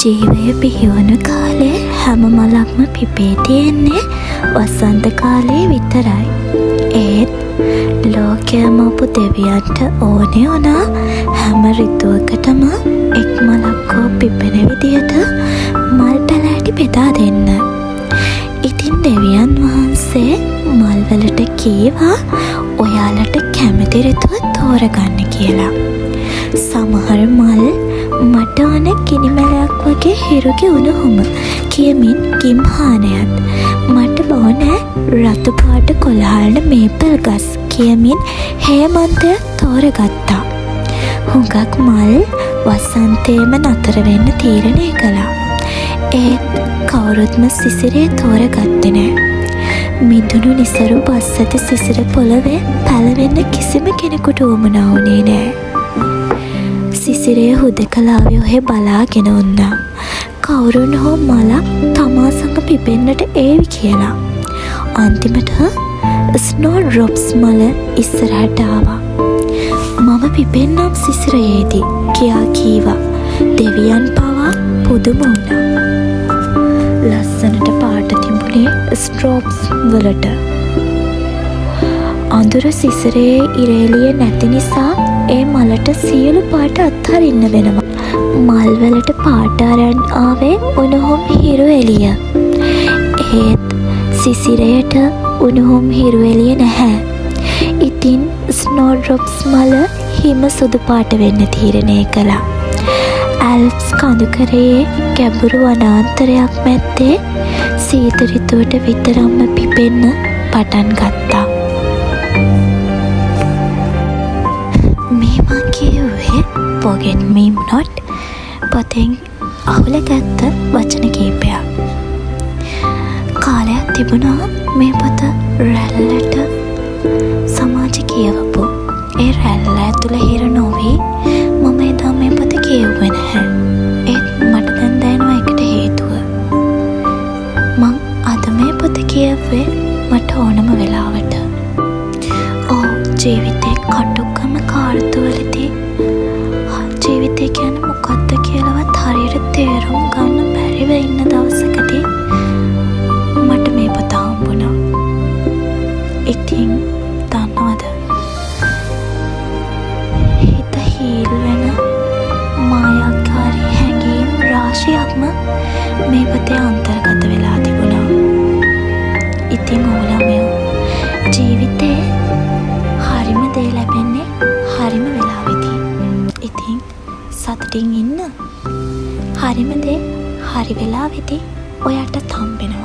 ජීවය බිහිවන කාලේ හැම මලක්ම පිපේ තියෙන්නේ වසන්ත කාලේ විතරයි. ඒත් ලෝකයමපු දෙවියන්ට ඕනේ වුණා හැම ඍතුවකටම එක් මලක් හෝ පිපෙන විදියට මල් පැලෑටි බෙදා දෙන්න. ඉතින් දෙවියන් වහන්සේ මල්වලට කීවා ඔයාලට කැමති ඍතුව තෝරගන්න කියලා. සමහර මල් මට ඕන කිනිමැලයක් වගේ හිරුගේ උණුහුම කියමින් ගිම්හානයත්, මට බෝනෑ රතු පාට කොළහලන මේපල් ගස් කියමින් හේමන්තය තෝරගත්තා. හුඟක් මල් වසන්තේම නතර වෙන්න තීරණය කළා. ඒත් කවුරුත්ම සිසිරේ තෝරගත්තේ නෑ. මිදුණු නිසරු බස් ඇති සිසිර පොළවේ පැලවෙන්න කිසිම කෙනෙකුට උවමනා වුණේ නෑ. සිසිරේ හුදෙකලාවේ ඔහෙ බලාගෙන උන්නා. කවුරුන් හෝ මලක් තමා සඟ පිපෙන්නට ඒවි කියලා. අන්තිමට ස්නෝ ඩ්‍රොප්ස් මල ඉස්සරහට ආවා. මම පිපෙන්නම් සිසිරයේදී කියා කීවා. දෙවියන් පවා පුදුම වුණා. ලස්සනට පාට තිබුණේ ස්ට්‍රෝප්ස් වලට. අඳුර සිසිරයේ ඉරේලිය නැති නිසා ඒ මලට සියලු පාට අත්හරින්න වෙනවා. මල්වලට පාට අරන් ආවේ උණුහුම් හිරු එළිය. ඒත් සිසිරයට උණුහුම් හිරු එළිය නැහැ. ඉතින් ස්නෝ ඩ්‍රොප්ස් මල හිම සුදු පාට වෙන්න තීරණය කළා. ඇල්ප්ස් කඳුකරයේ ගැඹුරු වනාන්තරයක් මැත්තේ සීත ඍතුවට විතරක්ම පිපෙන්න පටන් ගත්තා. මේ මං කියුවේ Forget Me Not පොතෙන් අහුලගත්ත වචන කීපයක්. කාලයක් තිබුණා මේ පොත රැල්ලට සමාජ කියවපු. ඒ රැල්ල ඇතුළ හිර නොවී මම එදා මේ පොත කියවුවේ නැහැ. ඒත් මට දැන් දැනෙනවා ඒකට හේතුව. මං අද මේ පොත කියවුවේ මට ඕනම වෙලාවට. ජීවිතේ කටුකම කාර්තුවලදී ජීවිතය කියන්නේ මොකක්ද කියලාවත් හරියට තේරුම් ගන්න බැරිව ඉන්න දවසකදී මට මේ පොත හම්බුණා. ඉතින් දන්නවද? හිත හීල් වෙන මායාකාරී හැඟීම් රාශියක්ම මේ පොතේ අන්තර්ගත වෙලා තිබුණා. ඉතින් ඕලමයෝ ජීවිතේ හරිම දේ ලැබෙන්නේ හරිම වෙලාවෙදී. ඉතින් සතුටින් ඉන්න. හරිම දේ හරි වෙලාවෙදී ඔයාටත් හම්බෙනවා.